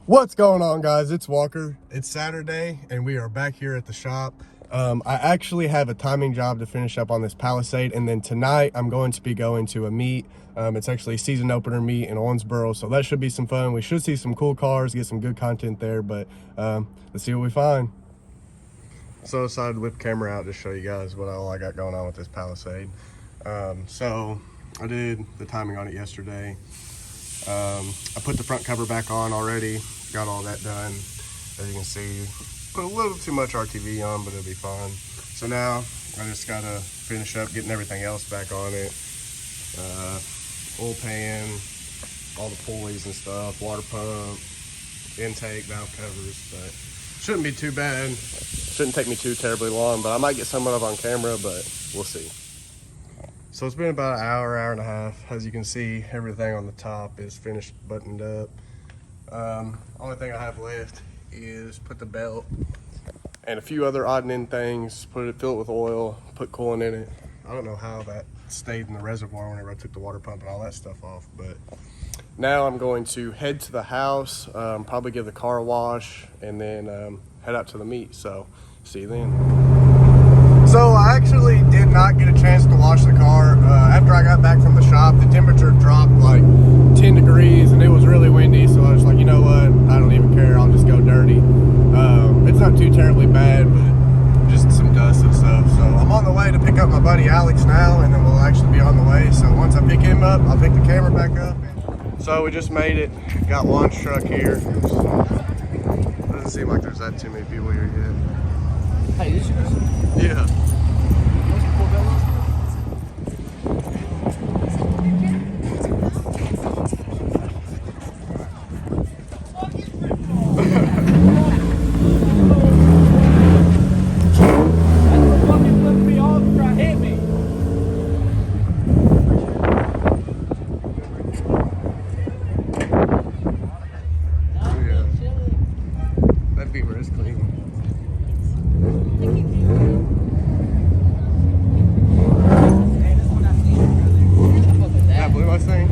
What's going on, guys? It's Walker. It's Saturday and we are back here at the shop. I actually have a timing job to finish up on this Palisade, and then tonight I'm going to be going to a meet. It's actually a season opener meet in Owensboro, so that should be some fun. We should see some cool cars, get some good content there, but let's see what we find. So I decided to whip the camera out to show you guys what all I got going on with this Palisade. So I did the timing on it yesterday. I put the front cover back on already, got all that done. As you can see, put a little too much RTV on, but it'll be fine. So now I just gotta finish up getting everything else back on it. Oil pan, all the pulleys and stuff, water pump, intake, valve covers, but shouldn't be too bad. Shouldn't take me too terribly long, but I might get some of it on camera, but we'll see. So it's been about an hour and a half. As you can see, everything on the top is finished, buttoned up. Only thing I have left is put the belt and a few other odd and end things, fill it with oil, put coolant in it. I don't know how that stayed in the reservoir whenever I took the water pump and all that stuff off, but now I'm going to head to the house, probably give the car a wash, and then head out to the meet. So see you then. So I actually did not get a chance to wash the car. After I got back from the shop, the temperature dropped like 10 degrees and it was really windy. So I was like, you know what? I don't even care. I'll just go dirty. It's not too terribly bad, but just some dust and stuff. So I'm on the way to pick up my buddy Alex now, and then we'll actually be on the way. So once I pick him up, I'll pick the camera back up. So we just made it. Got launch truck here. Doesn't seem like there's that too many people here yet. Hey, this yours? Yeah. That Beamer is clean. That blue Mustang?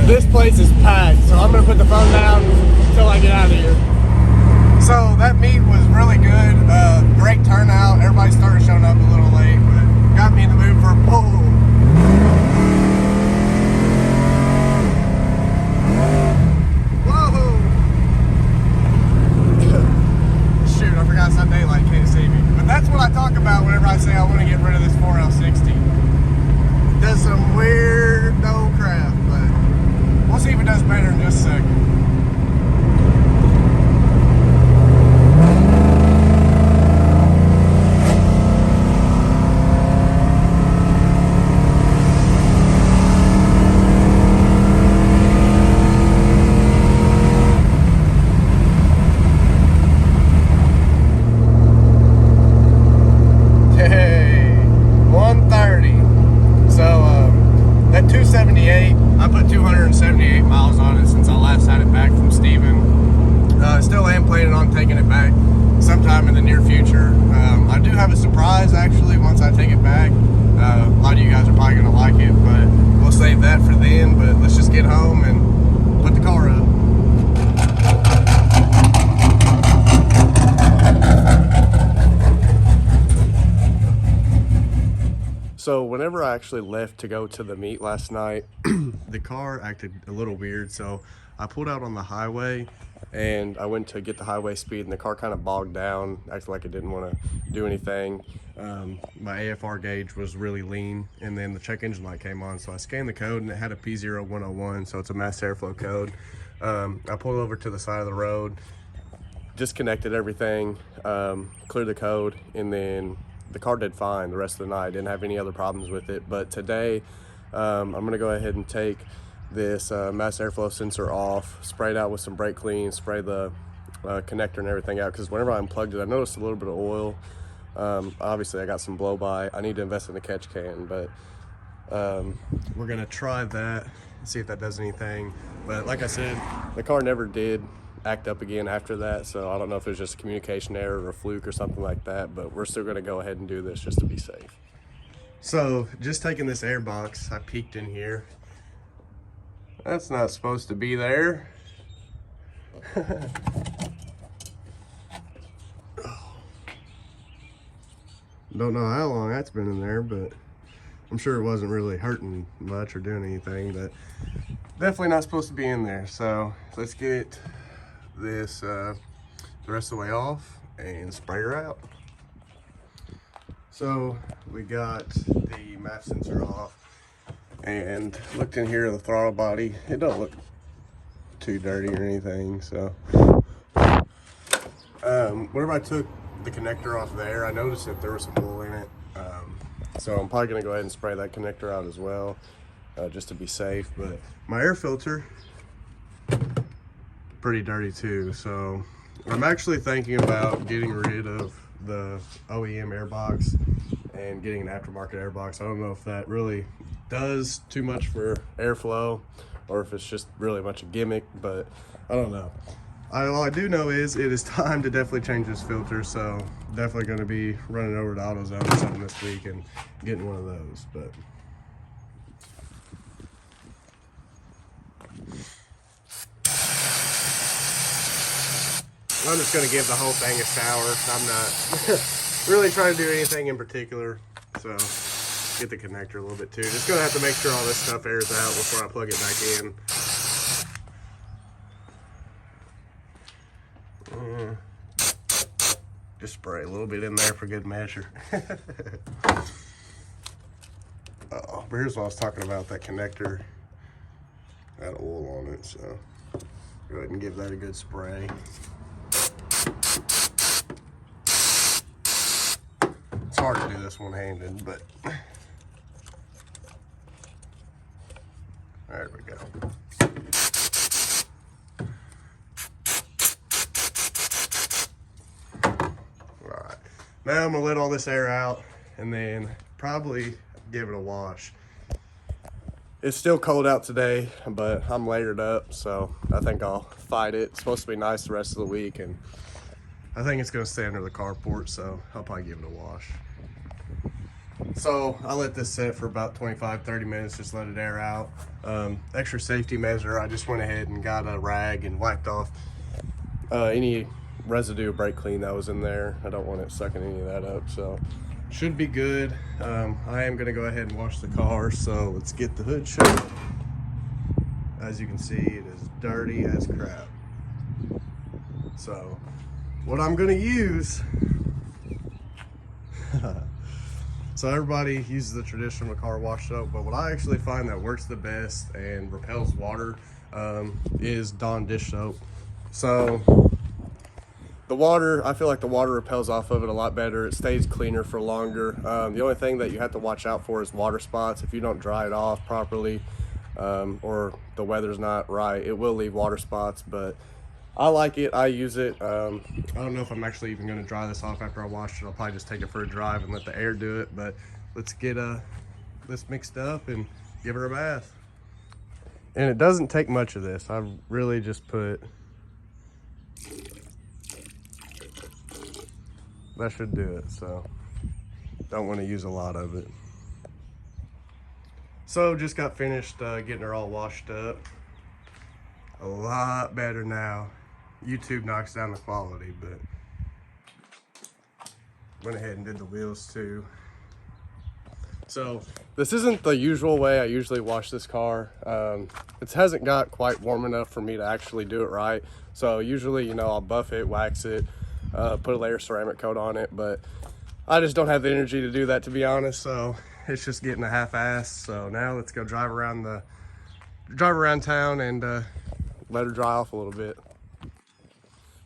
This place is packed, so I'm gonna put the phone down until I get out of here. So that meet was really good. Great turnout. Everybody started showing up a little late, but got me in the mood for a pull. Whoa! Shoot, I forgot some daylight can't see me. But that's what I talk about whenever I say I want to get rid of this 4L60. It does some weird no crap, but we'll see if it does better in just a second. near future. I do have a surprise actually once I take it back. A lot of you guys are probably gonna like it, but we'll save that for then. But let's just get home and put the car up. So whenever I actually left to go to the meet last night, the car acted a little weird. So I pulled out on the highway and I went to get the highway speed, and the car kind of bogged down, acted like it didn't want to do anything. My AFR gauge was really lean, and then the check engine light came on. So I scanned the code and it had a P0101, so it's a mass airflow code. I pulled over to the side of the road, disconnected everything, cleared the code, and then the car did fine the rest of the night. Didn't have any other problems with it. But today I'm gonna go ahead and take this mass airflow sensor off, spray it out with some brake clean, spray the connector and everything out, because whenever I unplugged it I noticed a little bit of oil. Obviously I got some blow by. I need to invest in a catch can, but we're gonna try that and see if that does anything. But like I said, the car never did act up again after that, so I don't know if it was just a communication error or a fluke or something like that, but we're still going to go ahead and do this just to be safe. So just taking this air box, I peeked in here. That's not supposed to be there. Don't know how long that's been in there, but I'm sure it wasn't really hurting much or doing anything, but definitely not supposed to be in there. So let's get this the rest of the way off and spray her out. So we got the MAP sensor off and looked in here, the throttle body. It don't look too dirty or anything. So whenever I took the connector off there, I noticed that there was some oil in it. So I'm probably gonna go ahead and spray that connector out as well, just to be safe. But my air filter, pretty dirty too. So I'm actually thinking about getting rid of the OEM airbox and getting an aftermarket airbox. I don't know if that really does too much for airflow or if it's just really much a gimmick, but I don't know. All I do know is it is time to definitely change this filter, so definitely going to be running over to AutoZone or something this week and getting one of those. But I'm just going to give the whole thing a shower. I'm not really trying to do anything in particular. So get the connector a little bit too. Just going to have to make sure all this stuff airs out before I plug it back in. Just spray a little bit in there for good measure. Oh, but here's what I was talking about, that connector had oil on it, so go ahead and give that a good spray. It's hard to do this one-handed, but there we go. Alright, now I'm gonna let all this air out and then probably give it a wash. It's still cold out today, but I'm layered up, so I think I'll fight it. It's supposed to be nice the rest of the week, and I think it's gonna stay under the carport, so I'll probably give it a wash. So I let this sit for about 25-30 minutes, just let it air out. Extra safety measure, I just went ahead and got a rag and wiped off any residue of brake clean that was in there. I don't want it sucking any of that up, so should be good. I am gonna go ahead and wash the car, so let's get the hood shut. As you can see, it is dirty as crap. So what I'm gonna use, so everybody uses the traditional car wash soap, but what I actually find that works the best and repels water is Dawn dish soap. So the water, I feel like the water repels off of it a lot better. It stays cleaner for longer. The only thing that you have to watch out for is water spots. If you don't dry it off properly or the weather's not right, it will leave water spots, but I like it. I use it. I don't know if I'm actually even going to dry this off after I wash it. I'll probably just take it for a drive and let the air do it, but let's get this mixed up and give her a bath. And it doesn't take much of this. I really just put That should do it, so don't want to use a lot of it. So just got finished getting her all washed up. A lot better now. YouTube knocks down the quality, but went ahead and did the wheels too. So this isn't the usual way I usually wash this car. It hasn't got quite warm enough for me to actually do it right. So usually, you know, I'll buff it, wax it, put a layer of ceramic coat on it, but I just don't have the energy to do that, to be honest. So it's just getting a half-ass. So now let's go drive around town and let her dry off a little bit.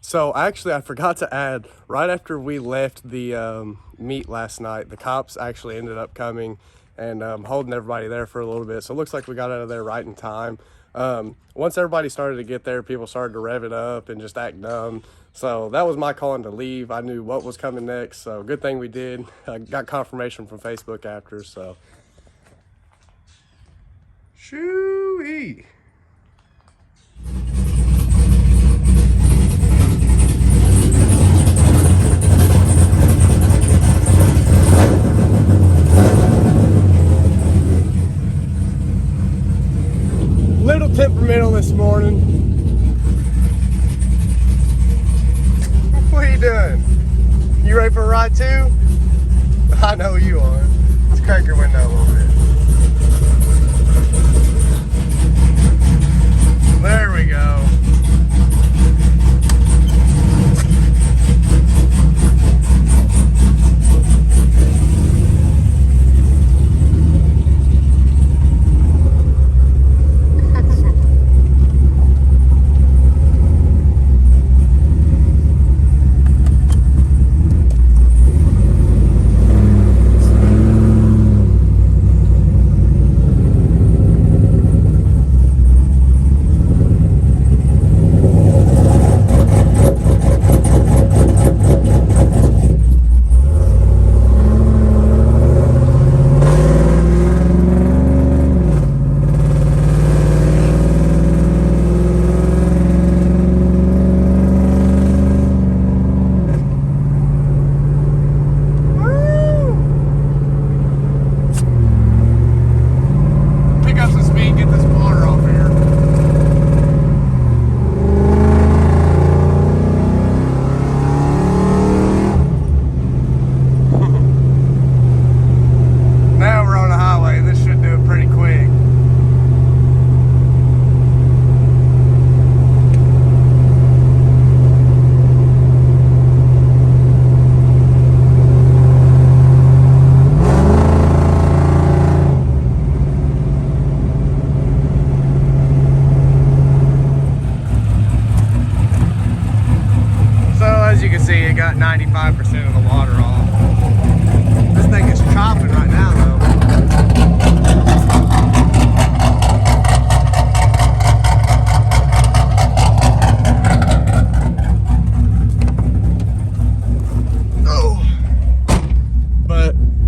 So actually, I forgot to add, right after we left the meet last night, the cops actually ended up coming and holding everybody there for a little bit. So it looks like we got out of there right in time. Once everybody started to get there, people started to rev it up and just act dumb. So that was my calling to leave. I knew what was coming next, so good thing we did. I got confirmation from Facebook after, so. Shoo-wee. Little temperamental this morning. What are you doing? You ready for a ride too? I know you are. Let's crack your window a little bit. There we go. see it got 95% of the water off. This thing is chopping right now though.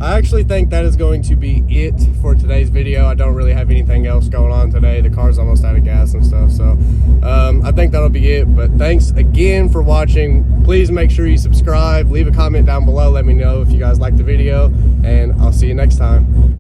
I actually think that is going to be it for today's video. I don't really have anything else going on today. The car's almost out of gas and stuff, so I think that'll be it. But thanks again for watching. Please make sure you subscribe, leave a comment down below, let me know if you guys like the video, and I'll see you next time.